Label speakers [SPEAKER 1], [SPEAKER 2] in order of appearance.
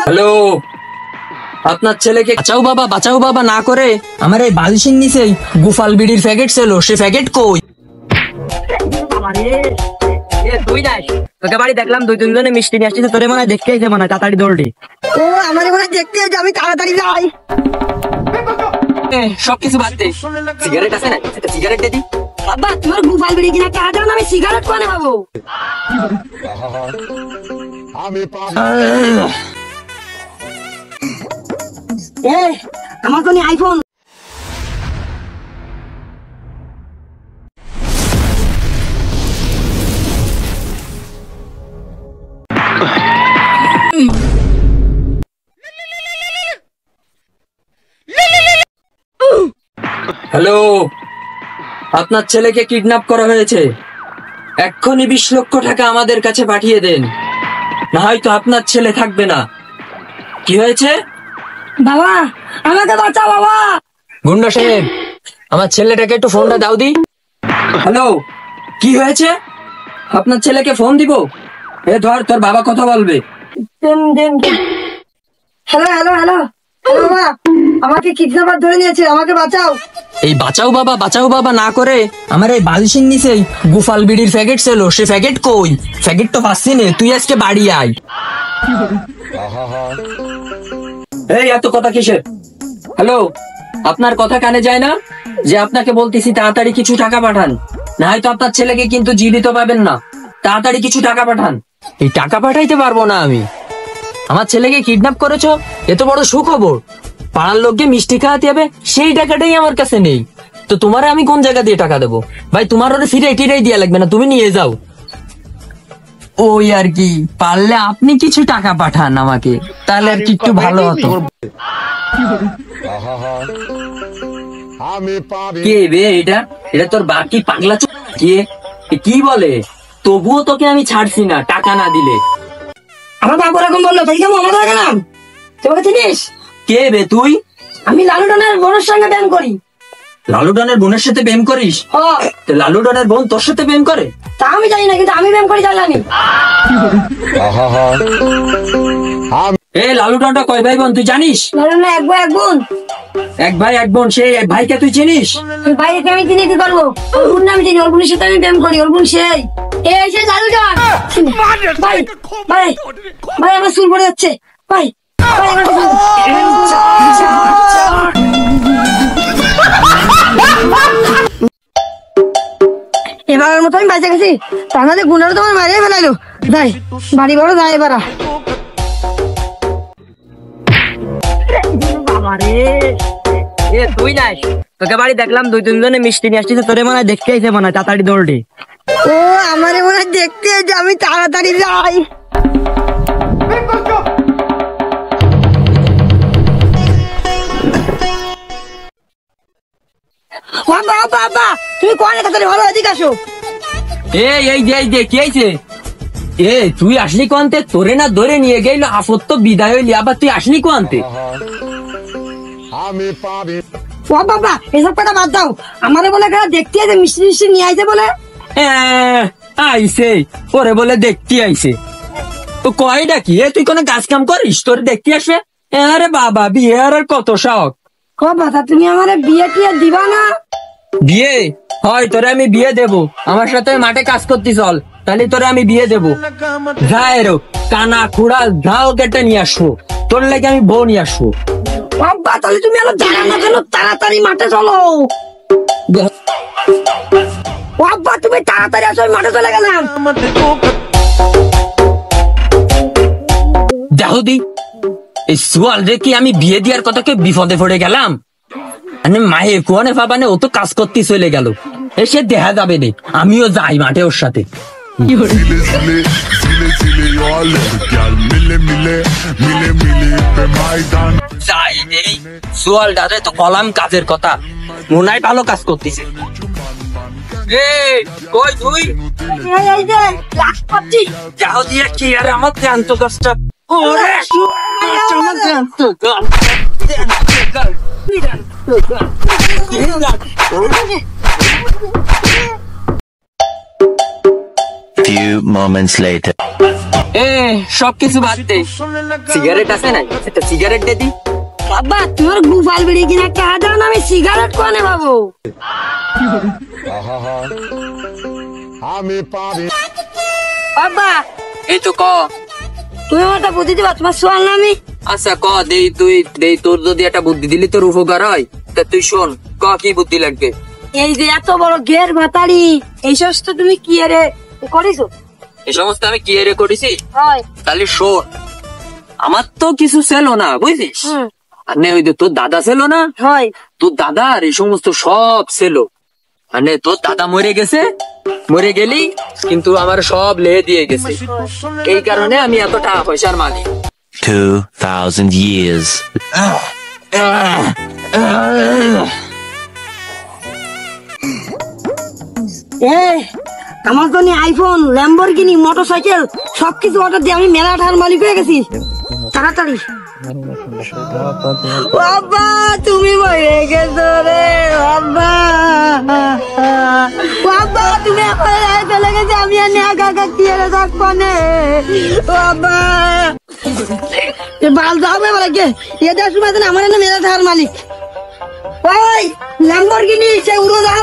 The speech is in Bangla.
[SPEAKER 1] হ্যালো, আপনার ছেলেকে বাঁচাও বাবা না করে আমার এই বালিশের নিচে গোপাল বিড়ির প্যাকেট ছিল, সে প্যাকেট কই? তুই নাই, তোকে বাড়ি দেখলাম 2-3 জনে মিষ্টি নিয়ে আসছিস, তোরে মনে হয় দেখতে এসে মনে হয় তাড়াতাড়ি দৌড়ি।
[SPEAKER 2] ও আমার মনে হয় দেখতে এসে আমি তাড়াতাড়ি যাই।
[SPEAKER 1] সবকিছু বাদ দে, সিগারেট আছে না? একটা সিগারেট দে দি।
[SPEAKER 2] বাবা তোমার গোপাল বিড়ি কিনা টাকা দাও না, আমি সিগারেট কোনে পাবো? আমার কোন আইফোন?
[SPEAKER 1] হ্যালো, আপনার ছেলেকে কিডন্যাপ করা হয়েছে, এক্ষুনি 20 লক্ষ টাকা আমাদের কাছে পাঠিয়ে দেন, না হয়তো আপনার ছেলে থাকবে না। কি হয়েছে?
[SPEAKER 2] বাবা আমাকে বাঁচাও বাবা।
[SPEAKER 1] গুন্ডা সাহেব, আমার ছেলেটাকে একটু ফোনটা দাও দি। হ্যালো, কি হয়েছে? আপনার ছেলেকে ফোন দিব? এ ধর, তোর বাবা কথা বলবে।
[SPEAKER 2] হ্যালো হ্যালো হ্যালো বাবা, আমাকে কিডন্যাপার ধরে নিয়েছে, আমাকে বাঁচাও।
[SPEAKER 1] এই বাঁচাও বাবা না করে আমার এই বালিশের নিচে গোপাল বিড়ির প্যাকেট ছিল, সে প্যাকেট কই? প্যাকেট তো পাচ্ছি না, তুই আজকে বাড়ি আয়। এই এত কথা কিসের? হ্যালো, আপনার কথা কানে যায় না যে আপনাকে বলতেছি তাড়াতাড়ি কিছু টাকা পাঠান, না হয়তো আপনার ছেলেকে কিন্তু জীবিত পাবেন না। তাড়াতাড়ি কিছু টাকা পাঠান। এই টাকা পাঠাইতে পারবো না আমি। আমার ছেলেকে কিডন্যাপ করেছো, এত বড় সুখবর, পাড়ার লোককে মিষ্টি খাওয়াতে হবে, সেই টাকাটাই আমার কাছে নেই, তো তোমারে আমি কোন জায়গা দিয়ে টাকা দেবো? ভাই তোমার ওরে ফিরে এটিটাই দিয়া লাগবে না, তুমি নিয়ে যাও। ওই আর কি, পারলে আপনি কিছু টাকা পাঠান আমাকে, তাহলে আর কি একটু ভালো হতো। কে বে এটা? এটা তোর বাকি পাগলা কে? কি বলে? তবুও তোকে আমি ছাড়ছি না টাকা না দিলে।
[SPEAKER 2] আমার বাবু এরকম বললো, তাই কেমন আমার গেলাম। তোমাকে চিনিস?
[SPEAKER 1] কে বে তুই?
[SPEAKER 2] আমি লালু টনের বোনের সঙ্গে প্রেম করি।
[SPEAKER 1] লালু ডনের বোনের সাথে প্রেম করিস? তো লালু ডনের বোন তোর সাথে প্রেম করে?
[SPEAKER 2] তা আমি জানি না, কিন্তু আমি প্রেম করি জানি।
[SPEAKER 1] এ লালু ডনটা কয় ভাই বোন তুই জানিস?
[SPEAKER 2] লালু না এক ভাই এক বোন।
[SPEAKER 1] এক ভাই এক বোন, সেই এক ভাইকে তুই চিনিস?
[SPEAKER 2] ভাইকে আমি চিনি কি করবো? ওর বোন আমি চিনি, ওর বোনের সাথে আমি প্রেম করি, ওর বোন সেই। সেই লালু টন। ভাই ভাই ভাই আমার চুল পড়ে যাচ্ছে, ভাই এবারের মতো আমি বাঁচে গেছি, তার মধ্যে গুণারও তোমার মারিয়ে ফেলাইলো। যাই বাড়ি বড় যাই এবার।
[SPEAKER 1] তুই নাই, তোকে বাড়ি দেখলাম 2-3 জনে মিষ্টি নিয়ে আসছিস, তোরে মনে হয় দেখতে এসে মনে হয় তাড়াতাড়ি দৌড়ি।
[SPEAKER 2] ও আমার মনে হয় দেখতে যে আমি তাড়াতাড়ি যাই। বাবা তুমি কোন তাড়াতাড়ি ভালো এদিকে আসো।
[SPEAKER 1] এই যে কি হয়েছে? তুই আসলি কোনতে? তোরে না ধরে নিয়ে গেল আপদ তো বিদায় হইলি, আবার তুই আসলি কোনতে?
[SPEAKER 2] ও বাবা এসব কথা বাদ দাও, আমারে বলে দেখতে আছে মিষ্টি মিষ্টি নিয়ে আইছে বলে।
[SPEAKER 1] আইসে ওরে বলে দেখতে আইসে, তো কয়টা কি? তুই কোনো কাজ কাম করিস তোর দেখতে আসবে? আরে বাবা, বিয়ে আর কত শখ।
[SPEAKER 2] ও বাবা তুমি আমারে বিয়ে টিয়ে দিবা না?
[SPEAKER 1] বিয়ে হয় তোরে আমি বিয়ে দেবো, আমার সাথে মাঠে কাজ করতে চল, তাহলে তোরে আমি বিয়ে দেবো। যাও কানা খুড়া যাও কেটে নিয়ে আসবো, তোর লাগে আমি বউ নিয়ে আসবো।
[SPEAKER 2] বাবা তাহলে তুমি আরো জানা না কেন, তাড়াতাড়ি মাঠে চলো। বাবা তুমি তাড়াতাড়ি আসো, মাঠে চলে গেলাম।
[SPEAKER 1] দেখো দি এই সুয়াল রে কি আমি বিয়ে দেওয়ার কথা কে বিপদে পড়ে গেলাম। মায়ে কোয়ানে বাবানে ও তো কাজ করতে চলে গেল, এসে দেখা যাবে নে, আমিও যাই মাঠে ওর সাথে। সুয়াল ডারে তো কলাম কাজের কথা, মনে হয় ভালো কাজ করতেছে। কই তুই? যাও দিয়ে কি আর আমার ধ্যান্ত কাজটা।
[SPEAKER 3] Few few moments later.
[SPEAKER 1] সবকিছু বাদ দে, সিগারেট আছে না, একটা সিগারেট দে দি।
[SPEAKER 2] বাবা তোমার গুফাল বিড়ি কিনা একটা দাও না, আমি সিগারেট কোনে পাবো? বাবা
[SPEAKER 1] এই তো ক।
[SPEAKER 2] তুমি আমার একটা বুদ্ধি দিবা, তোমার শোয়াল না আমি।
[SPEAKER 1] আচ্ছা ক, দেই তুই দেই, তোর যদি একটা বুদ্ধি দিলি তোর উপকার হয়, তা তুই শোন, ক কি বুদ্ধি লাগবে।
[SPEAKER 2] এই যে এত বড় ঘের ভাতারি, এই সমস্ত তুমি কি আরে করিছো?
[SPEAKER 1] এই সমস্ত আমি কি এরে করেছি?
[SPEAKER 2] হয়
[SPEAKER 1] তাহলে শোন, আমার তো কিছু ছিল না বুঝছিস, আর নে ওই যে তোর দাদা ছিল না,
[SPEAKER 2] হয়
[SPEAKER 1] তোর দাদার এই সমস্ত সব ছিল। মানে তোর দাদা মরে গেছে, মরে গেলি কিন্তু আমার সব লেহে দিয়ে গেছে, এই কারণে আমি এত টাকা পয়সার মালিক।
[SPEAKER 3] 2,000 years.
[SPEAKER 2] আমার জন্য আইফোন, ল্যাম্বরগিনি, মোটরসাইকেল সবকিছু অর্ডার দিয়ে আমি মেলা টাকার মালিক হয়ে গেছি। তাড়াতাড়ি বাবা তুমি মরে গেছো রে বাবা, বাবা তুমি আমার চলে গেছে, আমি আর একা একা কি এর থাকবো না বাবা। বাল যাবে বলে কে এটা সময় আমার মেলা টাকার মালিক। ওই ল্যাম্বরগিনি সে উড়োজাহাজ